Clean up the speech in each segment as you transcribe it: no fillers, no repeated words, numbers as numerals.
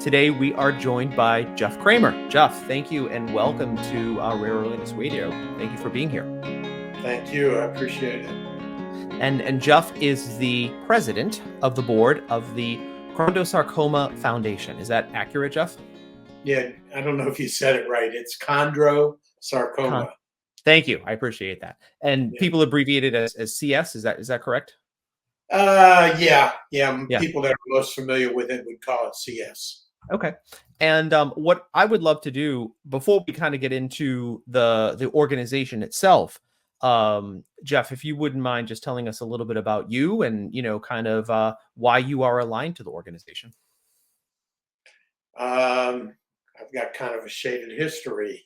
Today we are joined by Jeff Kramer. Jeff, thank you and welcome to Rare Earliness Radio. Thank you for being here. Thank you. I appreciate it. And Jeff is the president of the board of the Chondrosarcoma Foundation. Is that accurate, Jeff? Yeah, I don't know if you said it right. It's Chondrosarcoma. Thank you. I appreciate that. And people abbreviate it as CS. Is that correct? Yeah. People that are most familiar with it would call it CS. Okay. And what I would love to do before we kind of get into the organization itself, Jeff, if you wouldn't mind just telling us a little bit about you and, kind of why you are aligned to the organization. I've got kind of a shaded history.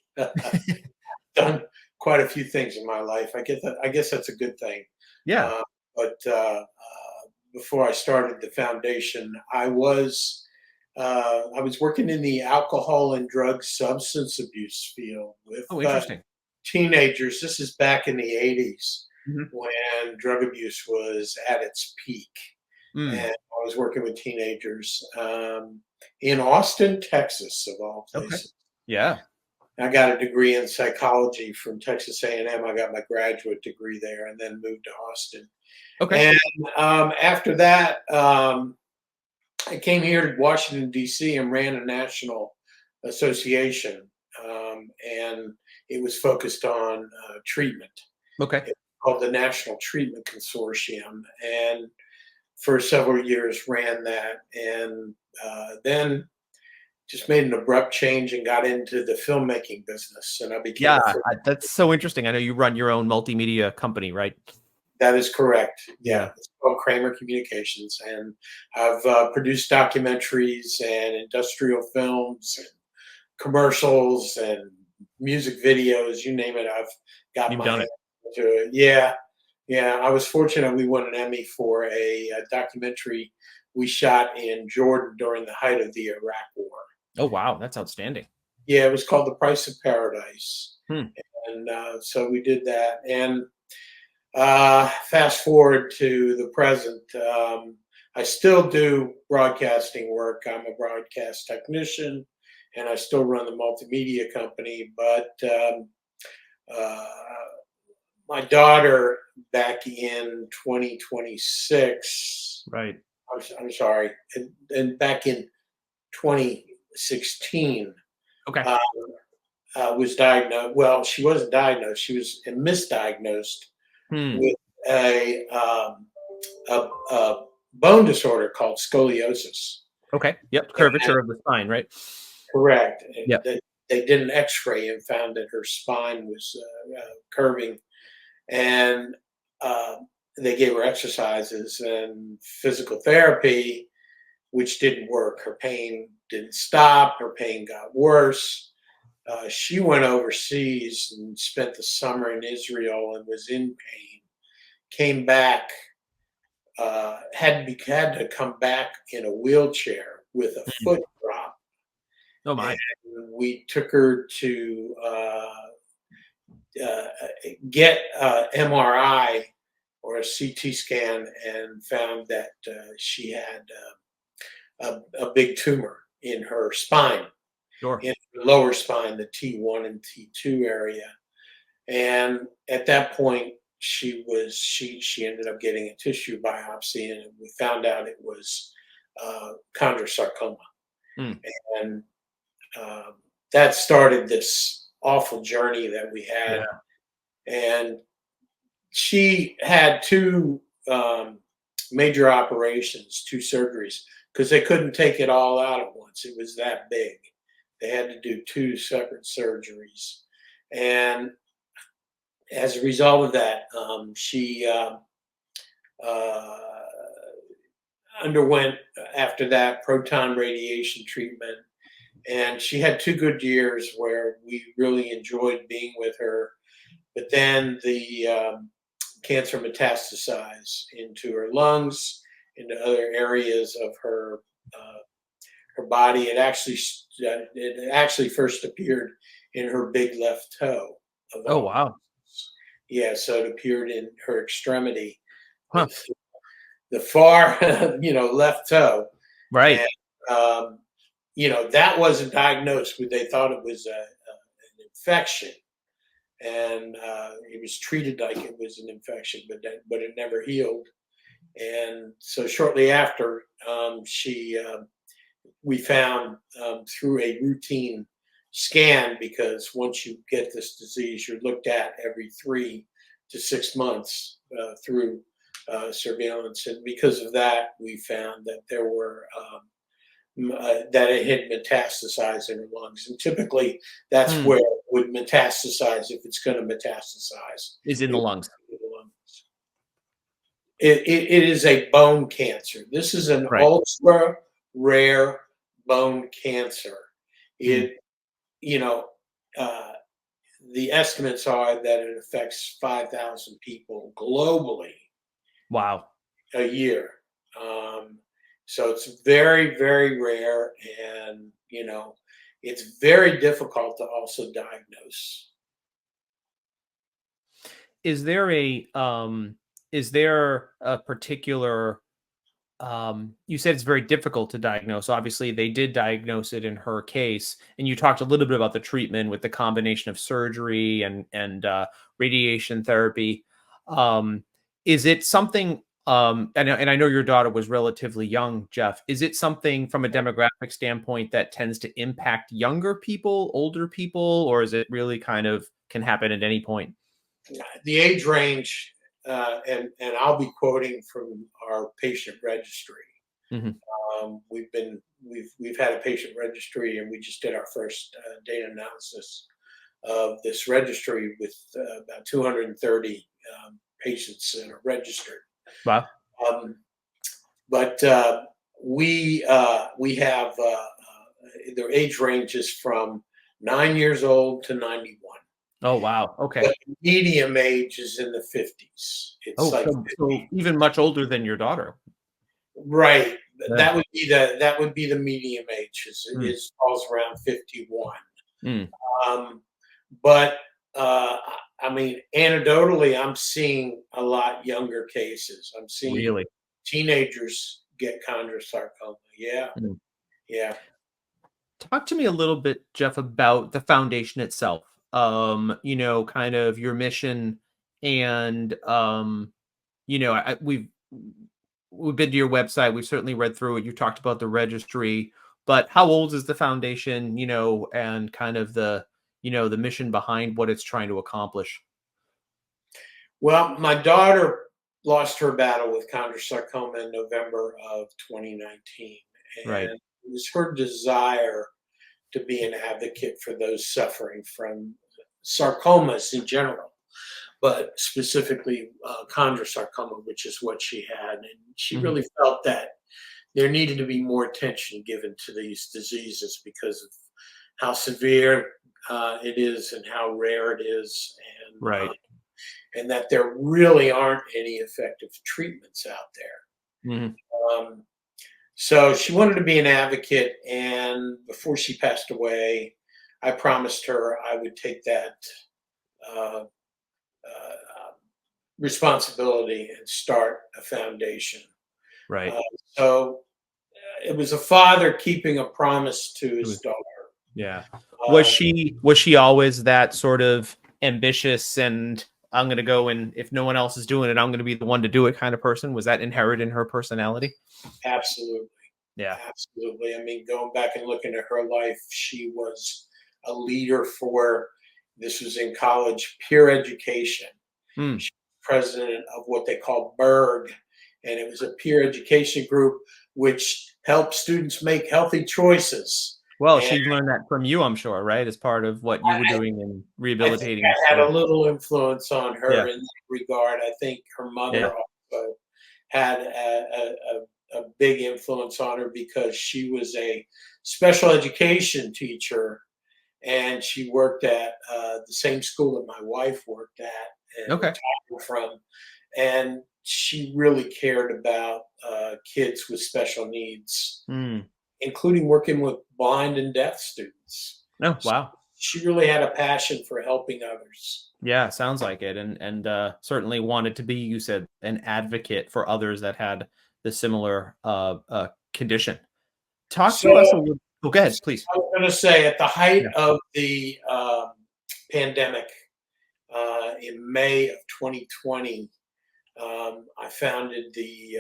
Done quite a few things in my life. I guess that's a good thing. Yeah. But before I started the foundation, I was working in the alcohol and drug substance abuse field with interesting. Teenagers. This is back in the 80s when drug abuse was at its peak. And I was working with teenagers in Austin, Texas, of all places. Okay. Yeah. I got a degree in psychology from Texas A&M. I got my graduate degree there and then moved to Austin. Okay. And after that, I came here to Washington, D.C. and ran a national association. And it was focused on treatment. Okay. It was called the National Treatment Consortium. And for several years ran that. And then just made an abrupt change and got into the filmmaking business. And I became that's so interesting. I know you run your own multimedia company, right? That is correct. Yeah. It's called Kramer Communications. And I've produced documentaries and industrial films and commercials and music videos, you name it. I've got my hand into it. Yeah. I was fortunate. We won an Emmy for a documentary we shot in Jordan during the height of the Iraq War. Oh, wow. That's outstanding. Yeah, it was called The Price of Paradise. And so we did that. And fast forward to the present, I still do broadcasting work. I'm a broadcast technician, and I still run the multimedia company. But my daughter, back in 2026, right? I'm sorry, and back in 2016, okay, was diagnosed. Well, she wasn't diagnosed; she was misdiagnosed with a bone disorder called scoliosis. Okay. Yep. Curvature of the spine, right? Correct. Yep. They did an X-ray and found that her spine was curving, and they gave her exercises and physical therapy, which didn't work. Her pain didn't stop. Her pain got worse. She went overseas and spent the summer in Israel and was in pain. Came back, had to come back in a wheelchair with a foot drop. Oh my! And we took her to get MRI or a CT scan and found that she had a big tumor in her spine. Sure. In the lower spine, the T1 and T2 area. And at that point, she ended up getting a tissue biopsy, and we found out it was chondrosarcoma. And that started this awful journey that we had. Yeah. And she had two major operations, two surgeries, because they couldn't take it all out at once. It was that big. They had to do two separate surgeries. And as a result of that, she underwent, after that, proton radiation treatment. And she had 2 good years where we really enjoyed being with her. But then the cancer metastasized into her lungs, into other areas of her body. It actually first appeared in her big left toe. Oh, wow. Yeah, so it appeared in her extremity. Huh. The far, left toe. Right. And, that wasn't diagnosed, but they thought it was an infection, and it was treated like it was an infection, but it never healed. And so shortly after, we found through a routine scan, because once you get this disease, you're looked at every 3 to 6 months through surveillance, and because of that, we found that there were that it had metastasized in her lungs, and typically that's Hmm. where it would metastasize if it's going to metastasize. Is in It the would lungs. be the lungs. It is a bone cancer. This is an Right. ultra rare bone cancer. Hmm. It, you know, uh, the estimates are that it affects 5,000 people globally Wow. a year. Um, so it's very, very rare, and it's very difficult to also diagnose. Is there a particular you said it's very difficult to diagnose. Obviously, they did diagnose it in her case, and you talked a little bit about the treatment with the combination of surgery and radiation therapy. Um, is it something? And I know your daughter was relatively young, Jeff. Is it something from a demographic standpoint that tends to impact younger people, older people, or is it really kind of can happen at any point? The age range, and I'll be quoting from our patient registry. Hmm. We've had a patient registry, and we just did our first data analysis of this registry with about 230 patients that are registered. Wow. Um, but we have their age ranges from 9 years old to 91. Oh, wow. Okay. But the medium age is in the 50s. It's Oh, like so 50. even much older than your daughter. Right. Yeah. That would be the medium age Mm, is falls around 51. mm, Um, but I mean, anecdotally, I'm seeing a lot younger cases. I'm seeing really? teenagers get chondrosarcoma. Yeah, Mm. yeah. Talk to me a little bit, Jeff, about the foundation itself. Kind of your mission and we've been to your website, we've certainly read through it. You talked about the registry, but how old is the foundation, and kind of the mission behind what it's trying to accomplish? Well, my daughter lost her battle with chondrosarcoma in November of 2019, Right. and it was her desire to be an advocate for those suffering from sarcomas in general, but specifically chondrosarcoma, which is what she had. And she Hmm. really felt that there needed to be more attention given to these diseases because of how severe it is and how rare it is, Right. and that there really aren't any effective treatments out there. Hmm. Um, so she wanted to be an advocate, and before she passed away, I promised her I would take that uh, responsibility and start a foundation. Right. Uh, so it was a father keeping a promise to his daughter. Yeah. Was Um, she always that sort of ambitious and I'm going to go, and if no one else is doing it, I'm going to be the one to do it kind of person? Was that inherent in her personality? Absolutely, Yeah. absolutely. I mean, going back and looking at her life, she was a leader for. This was in college, peer education. Hmm. She was president of what they call Berg, and it was a peer education group which helped students make healthy choices. Well, And she learned that from you, I'm sure, right? As part of what you were I, doing in I think rehabilitating I had a students. little influence on Yeah. her in that regard. I think her Yeah. mother also had a big influence on her because she was a special education teacher, and she worked at the same school that my wife worked at and Okay. retired from. And she really cared about kids with special needs, Hmm. including working with blind and deaf students. Oh, So wow. she really had a passion for helping others. Yeah, sounds like it. And certainly wanted to be, you said, an advocate for others that had the similar condition. Talk So to us a little. Oh, go ahead, please. I was going to say, at the height Yeah. of the pandemic in May of 2020, I founded the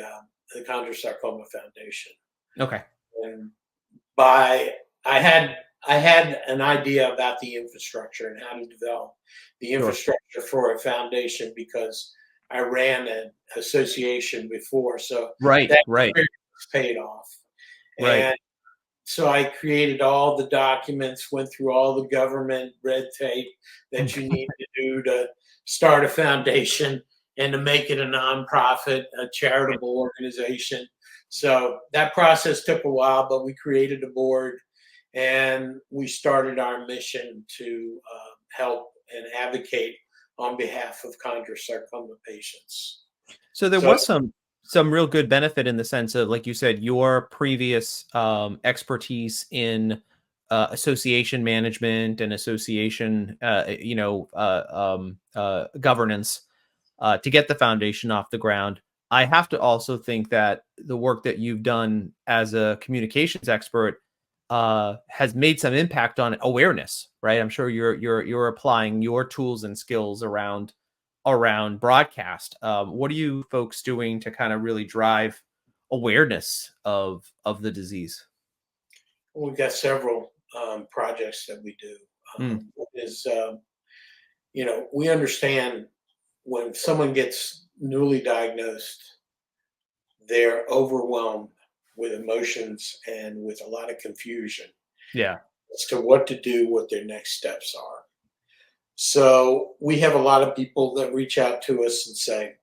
Chondrosarcoma Foundation. Okay. And by I had an idea about the infrastructure and how to develop the Sure. infrastructure for a foundation, because I ran an association before, so Right. that Right. experience paid off. Right. And so I created all the documents, went through all the government red tape that you need to do to start a foundation and to make it a nonprofit, a charitable organization. So that process took a while, but we created a board and we started our mission to help and advocate on behalf of chondrosarcoma patients. So there So was some real good benefit in the sense of, like you said, your previous expertise in association management and association, governance to get the foundation off the ground. I have to also think that the work that you've done as a communications expert has made some impact on awareness, right? I'm sure you're applying your tools and skills around broadcast. What are you folks doing to kind of really drive awareness of the disease? we've got several projects that we do. Mm, One is, we understand when someone gets newly diagnosed, they're overwhelmed with emotions and with a lot of confusion yeah. as to what to do, what their next steps are. So we have a lot of people that reach out to us and say,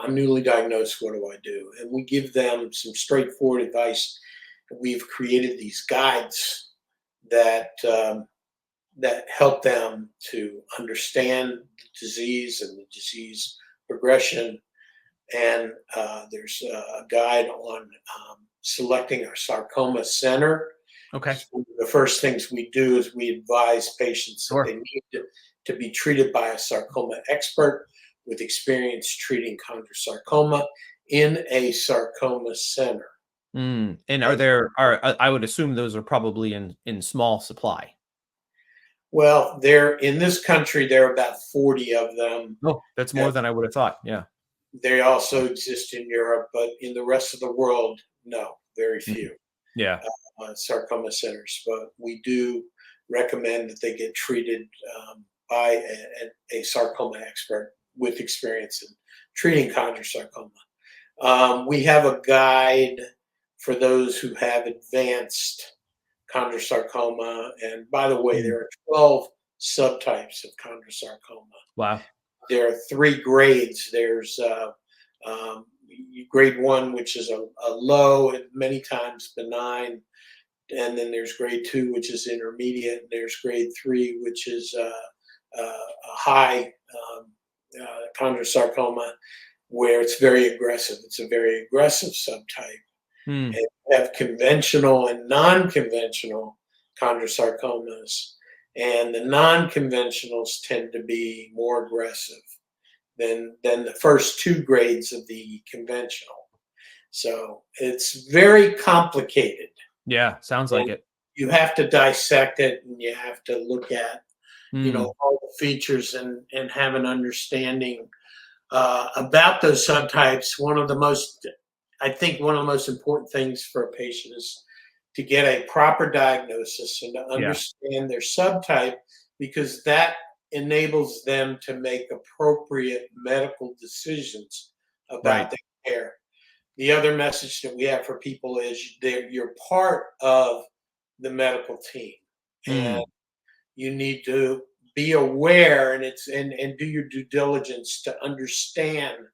I'm newly diagnosed. What do I do? And we give them some straightforward advice. We've created these guides that that help them to understand the disease and the disease progression. And there's a guide on selecting our sarcoma center. Okay. The first things we do is we advise patients that Sure. they need to be treated by a sarcoma expert with experience treating chondrosarcoma in a sarcoma center. And I would assume those are probably in small supply. Well, there in this country, there are about 40 of them. Oh, that's more than I would have thought. Yeah. They also exist in Europe, but in the rest of the world, no, very Mhm. few Yeah. sarcoma centers. But we do recommend that they get treated by a sarcoma expert with experience in treating chondrosarcoma. We have a guide for those who have advanced chondrosarcoma. And by the way, Mm. there are 12 subtypes of chondrosarcoma. Wow. There are three grades. There's grade one, which is a low and many times benign. And then there's grade two, which is intermediate. And there's grade three, which is a high chondrosarcoma, where it's very aggressive. It's a very aggressive subtype. Mm. And we have conventional and non-conventional chondrosarcomas. And the non-conventionals tend to be more aggressive than the first two grades of the conventional. So it's very complicated. Yeah. Sounds like And it. you have to dissect it and you have to look at, Mm. all the features and have an understanding about those subtypes. I think one of the most important things for a patient is to get a proper diagnosis and to Yeah. understand their subtype, because that enables them to make appropriate medical decisions Right. about their care. The other message that we have for people is you're part of the medical team, and Mm. you need to be aware and do your due diligence to understand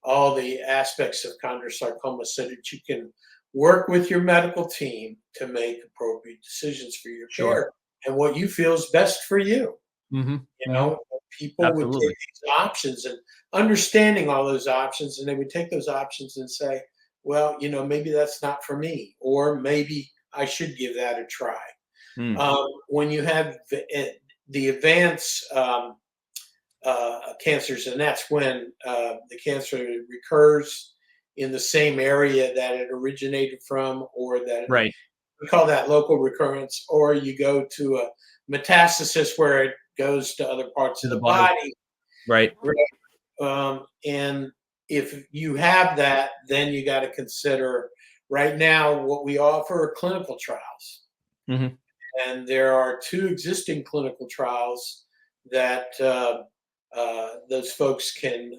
all the aspects of chondrosarcoma so that you can work with your medical team to make appropriate decisions for your Sure. care and what you feel is best for you. Mhm. You Mhm. know, people would take Absolutely. these options and understanding all those options, and they would take those options and say, well, maybe that's not for me, or maybe I should give that a try. Mm. When you have the advanced cancers, and that's when the cancer recurs in the same area that it originated from, or that Right. we call that local recurrence, or you go to a metastasis where it goes to other parts To of the the body. body. Right. And if you have that, then you got to consider right now what we offer are clinical trials. Hmm. And there are two existing clinical trials that those folks can,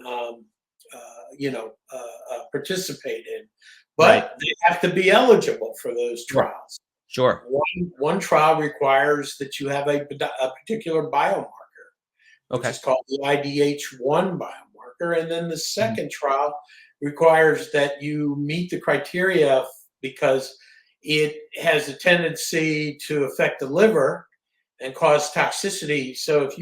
participate in, Right. but they have to be eligible for those Sure. trials. Sure. One trial requires that you have a particular biomarker, which Okay. is called the IDH1 biomarker. And then the Mhm. second trial requires that you meet the criteria because it has a tendency to affect the liver and cause toxicity. So if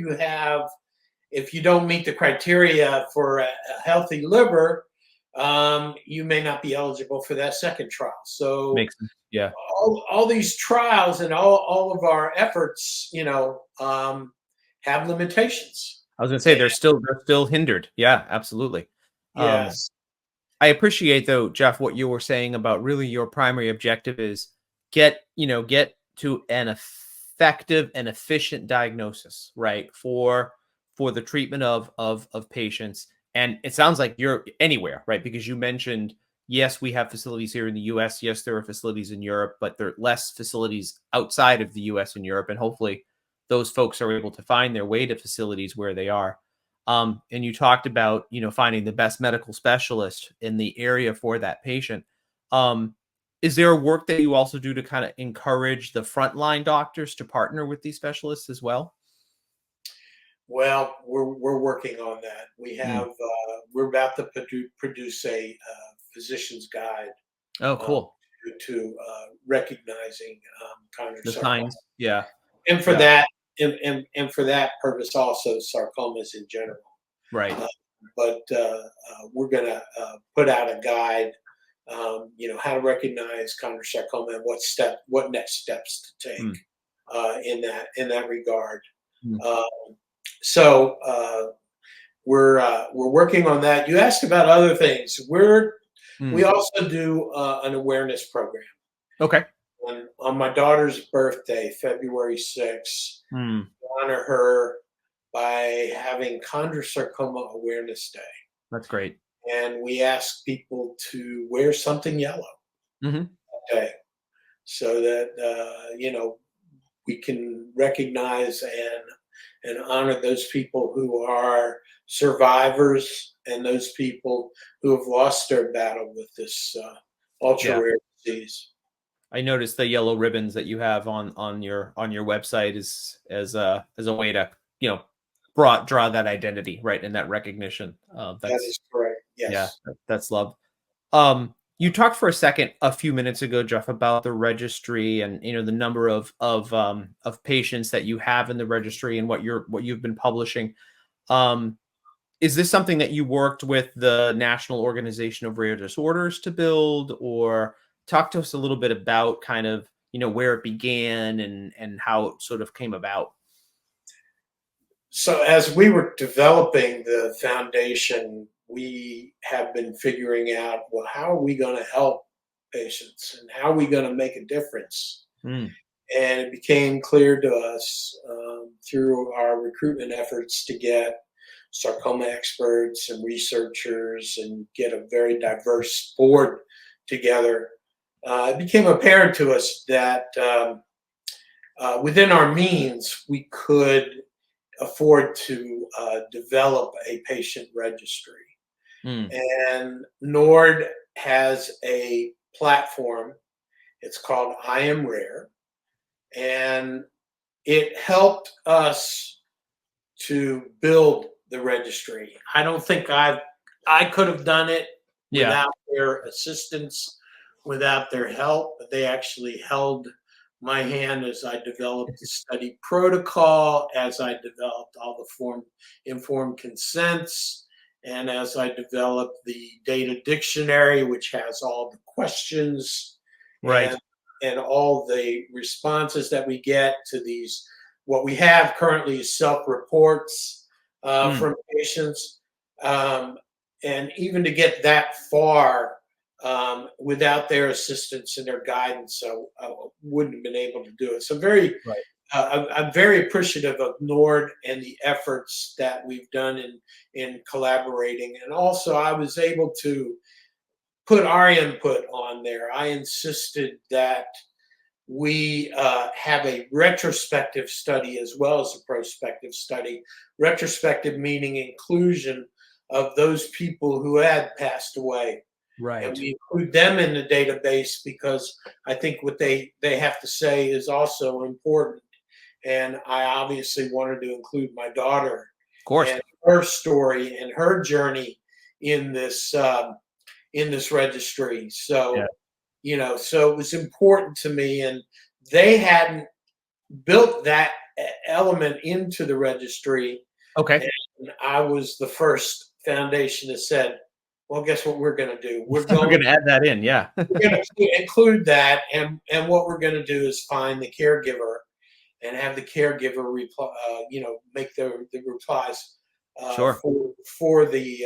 you don't meet the criteria for a healthy liver, you may not be eligible for that second trial. So Makes sense. Yeah. all these trials and all of our efforts, have limitations. I was gonna say they're still hindered. Yeah, absolutely. Um, Yes. I appreciate though, Jeff, what you were saying about really your primary objective is get to an effective and efficient diagnosis, right? For the treatment of patients. And it sounds like you're anywhere, right? Because you mentioned, yes, we have facilities here in the US. Yes, there are facilities in Europe, but there are less facilities outside of the US and Europe. And hopefully those folks are able to find their way to facilities where they are. And you talked about, finding the best medical specialist in the area for that patient. Um, is there work that you also do to kind of encourage the frontline doctors to partner with these specialists as well? Well, we're working on that. Mm. We're about to produce a physician's guide Oh, um, cool. to recognizing The chondrosarcoma, signs. Yeah. and for Yeah. that, and for that purpose, also sarcomas in general. Right. Uh, but we're going to put out a guide, how to recognize chondrosarcoma and what next steps to take Mm. in that regard. Mm. Uh, so we're working on that. You asked about other things. We Mm. also do an awareness program. Okay. On my daughter's birthday, February 6th, Mm. honor her by having Chondrosarcoma Awareness Day. That's great. And we ask people to wear something yellow Hmm. that day so that, we can recognize and honor those people who are survivors and those people who have lost their battle with this ultra Yeah. rare disease. I noticed the yellow ribbons that you have on your website is as a way to, you know, draw that identity, right, and that recognition. That That's is correct. yeah, Yes. that's love. You talked for a second a few minutes ago, Jeff, about the registry and the number of patients that you have in the registry and what you've been publishing. Um, is this something that you worked with the National Organization of Rare Disorders to build, or talk to us a little bit about kind of where it began and how it sort of came about? So as we were developing the foundation, we have been figuring out, well, how are we going to help patients and how are we going to make a difference? Mm, And it became clear to us through our recruitment efforts to get sarcoma experts and researchers and get a very diverse board together. It became apparent to us that within our means, we could afford to develop a patient registry. mm, And NORD has a platform. It's called I Am Rare. And it helped us to build the registry. I don't think I could have done it yeah. without their assistance, without their help. But they actually held my hand as I developed the study protocol, as I developed all the informed consents, and as I developed the data dictionary, which has all the questions Right. and and all the responses that we get to these. What we have currently is self-reports Mm, from patients, um, and even to get that far, Without their assistance and their guidance, I wouldn't have been able to do it. So Right. I'm very appreciative of Nord and the efforts that we've done in collaborating. And also, I was able to put our input on there. I insisted that we have a retrospective study as well as a prospective study. Retrospective meaning inclusion of those people who had passed away, and Right. we include them in the database because I think what they have to say is also important. And I obviously wanted to include my daughter Of course. and her story and her journey in this registry. Yeah. So so it was important to me, and they hadn't built that element into the registry, Okay. and I was the first foundation that said, "Well, guess what we're going to do? We're gonna add that in. Yeah. We're going to include that, and what we're going to do is find the caregiver and have the caregiver reply, make the replies Sure. for the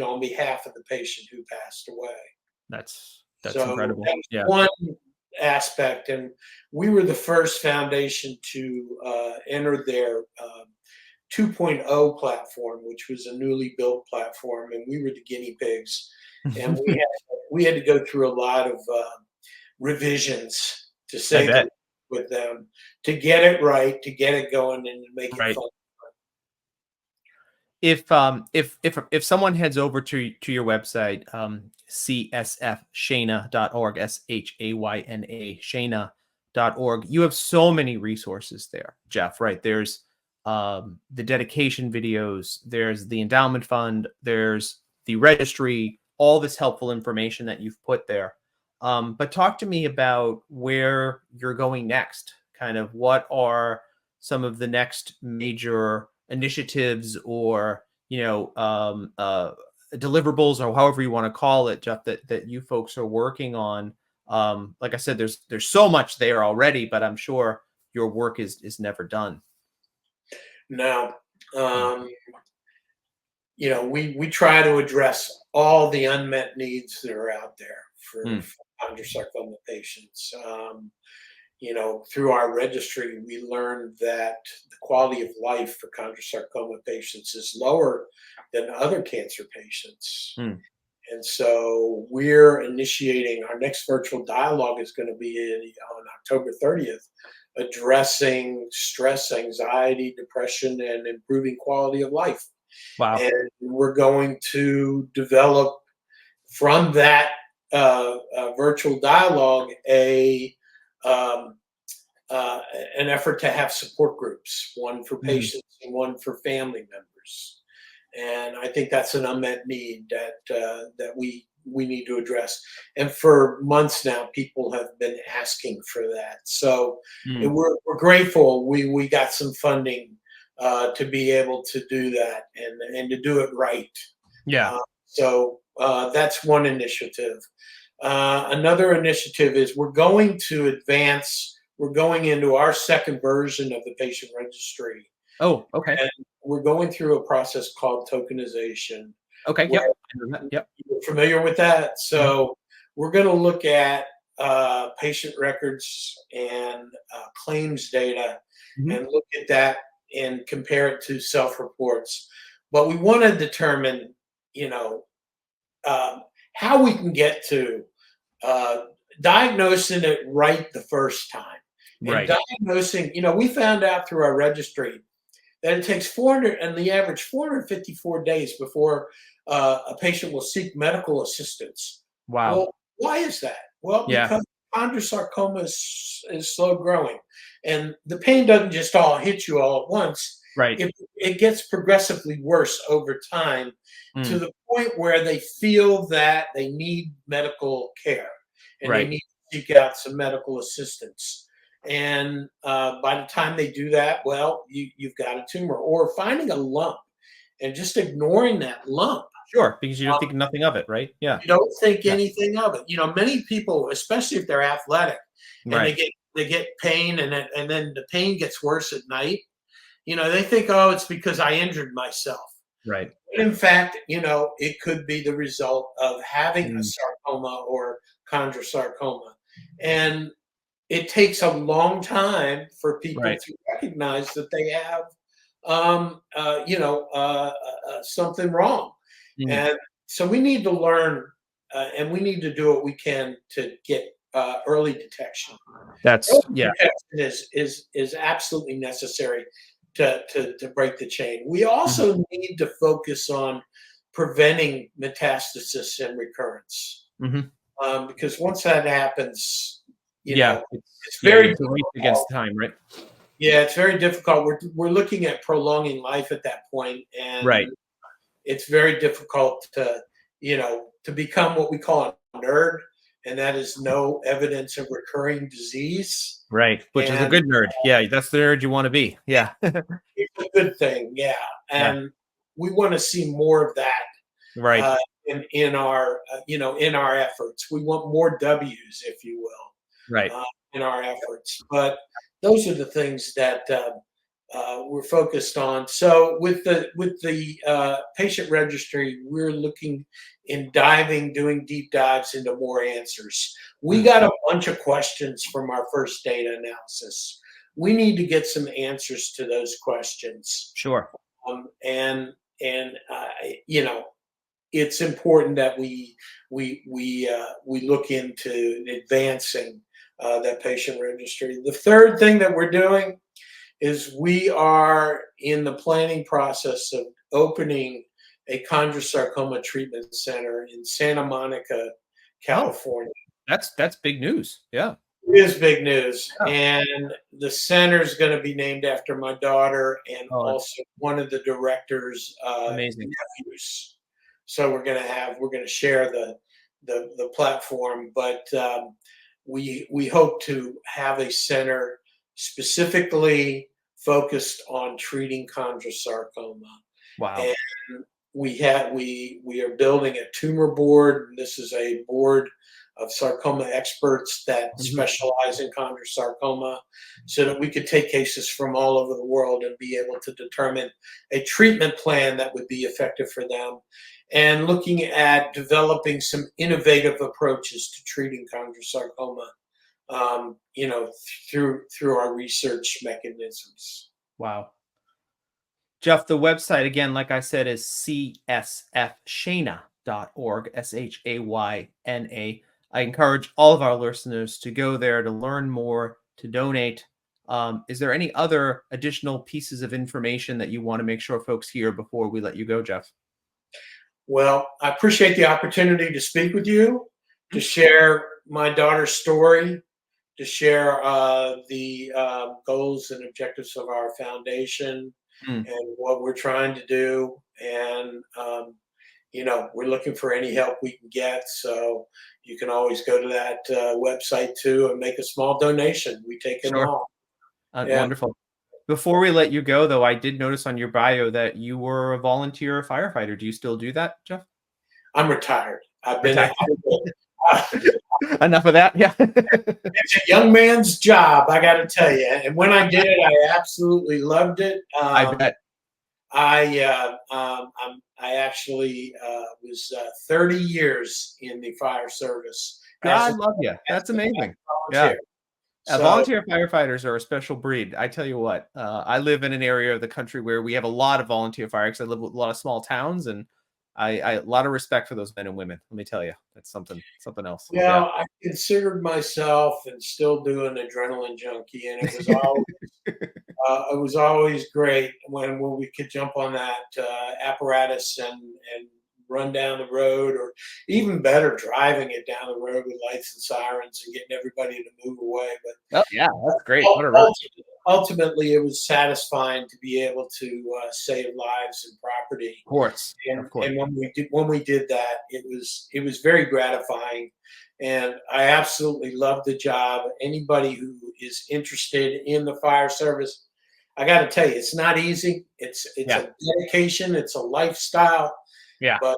on behalf of the patient who passed away." That's So incredible. that's Yeah. one aspect, and we were the first foundation to enter their 2.0 platform, which was a newly built platform, and we were the guinea pigs. And we had to go through a lot of revisions, to I say the bet. least, with them to get it right, to get it going, and to make it Right. fun. If someone heads over to your website, csfshayna.org, SHAYNA, Shayna.org, you have so many resources there, Jeff, right? There's the dedication videos, there's the endowment fund, there's the registry, all this helpful information that you've put there. But talk to me about where you're going next. Kind of what are some of the next major initiatives or deliverables or however you want to call it, Jeff, that you folks are working on. Like I said, there's so much there already, but I'm sure your work is never done. Now, Mm. we try to address all the unmet needs that are out there Mm. for chondrosarcoma patients. Through our registry, we learned that the quality of life for chondrosarcoma patients is lower than other cancer patients. Mm. And so we're initiating our next virtual dialogue is going to be on October 30th, addressing stress, anxiety, depression, and improving quality of life. Wow. And we're going to develop from that virtual dialogue um, an effort to have support groups, one for Mm. patients and one for family members. And I think that's an unmet need that we need to address. And for months now, people have been asking for that. So Mm. we're grateful we got some funding to be able to do that and to do it right. Yeah. So that's one initiative. Another initiative is we're going to advance. We're going into our second version of the patient registry, Oh, okay. and we're going through a process called tokenization. Okay. Where Yep. I know that. Yep. you're familiar with that, Mhm. so we're going to look at patient records and claims data, Mhm. and look at that and compare it to self-reports. But we want to determine, you know, how we can get to uh, diagnosing it right the first time. And Right. diagnosing, we found out through our registry that it takes 400 and the average 454 days before a patient will seek medical assistance. Wow. Well, why is that? Well, Yeah. because chondrosarcoma is slow growing, and the pain doesn't just all hit you all at once. Right. It gets progressively worse over time, to Mm. the point where they feel that they need medical care and they Right. need to seek out some medical assistance. And by the time they do that, well, you've got a tumor, or finding a lump and just ignoring that lump. Sure. Because you're thinking nothing of it, right? Yeah. You don't think Yeah. anything of it. Many people, especially if they're athletic, and Right. they get pain, and then the pain gets worse at night. They think, oh, it's because I injured myself. Right. But in fact, it could be the result of having a Mm, sarcoma or chondrosarcoma. And it takes a long time for people right. to recognize that they have, something wrong. Mm, And so we need to learn, and we need to do what we can to get early detection. that's Early yeah. detection is absolutely necessary to break the chain. We Mhm, also need to focus on preventing metastasis and recurrence, mhm. because once that happens, you Yeah, know, it's yeah, very it's a race against difficult. time, right? Yeah, it's very difficult. We're looking at prolonging life at that point, Right, and it's very difficult to become what we call a nerd, and that is no evidence of recurring disease. right, which is a And good nerd. Yeah, that's the nerd you wanna be. Yeah. it's a good thing, yeah. Yeah, And we want to see more of that right, in our efforts. We want more W's, if you right. will, in our efforts. But those are the things that we're focused on. So with the patient registry, we're looking in doing deep dives into more answers. We Mm, got a bunch of questions from our first data analysis. We need to get some answers to those questions, sure. and it's important that we look into advancing that patient registry. The third thing that we're doing is we are in the planning process of opening a chondrosarcoma treatment center in Santa Monica, Oh, California. that's big news. Yeah, It is big news, yeah. and the center is going to be named after my daughter and Oh, it's also one of the director's amazing. nephews. So we're going to share the platform, but we hope to have a center specifically focused on treating chondrosarcoma. Wow. And we are building a tumor board. This is a board of sarcoma experts that Mhm, specialize in chondrosarcoma, so that we could take cases from all over the world and be able to determine a treatment plan that would be effective for them, and looking at developing some innovative approaches to treating chondrosarcoma, um, you know, through our research mechanisms. wow. Jeff, the website again, like I said, is csfshayna.org, Shayna. I encourage all of our listeners to go there to learn more, to donate. Is there any other additional pieces of information that you want to make sure folks hear before we let you go, Jeff? Well, I appreciate the opportunity to speak with you, to Mhm. share my daughter's story, to share the goals and objectives of our foundation Mm, and what we're trying to do. And, we're looking for any help we can get. So you can always go to that website too and make a small donation. We take it sure. all. Yeah, Wonderful. Before we let you go, though, I did notice on your bio that you were a volunteer firefighter. Do you still do that, Jeff? I'm retired. I've been Retired. out of it. Enough of that. Yeah. It's a young man's job, I got to tell you. And when I did it, I absolutely loved it. I bet. I actually was 30 years in the fire service as God love you. as That's a amazing. Yeah. volunteer. So Volunteer firefighters are a special breed. I tell you what, I live in an area of the country where we have a lot of volunteer fire because I live with a lot of small towns, and I a lot of respect for those men and women. Let me tell you, that's something else. Yeah. well, I considered myself and still do an adrenaline junkie, and it was always great when we could jump on that apparatus and run down the road, or even better, driving it down the road with lights and sirens and getting everybody to move away. But Oh yeah, that's great. What a rush. ultimately, it was satisfying to be able to save lives and property. Of course, And of course. when we did that, it was very gratifying, and I absolutely love the job. Anybody who is interested in the fire service, I got to tell you, it's not easy. It's Yeah, a dedication. It's a lifestyle, yeah. but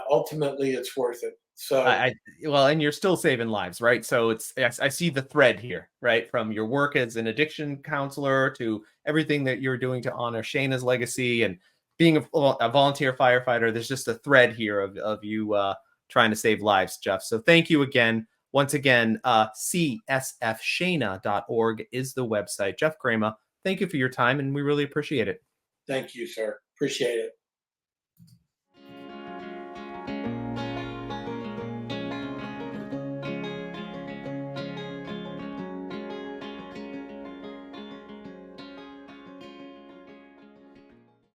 ultimately, it's worth it. So I well, and you're still saving lives, right? So I see the thread here, right? From your work as an addiction counselor to everything that you're doing to honor Shayna's legacy, and being a volunteer firefighter, there's just a thread here of you trying to save lives, Jeff. So thank you again. Once again, csfshayna.org is the website. Jeff Kramer, thank you for your time, and we really appreciate it. Thank you, sir. Appreciate it.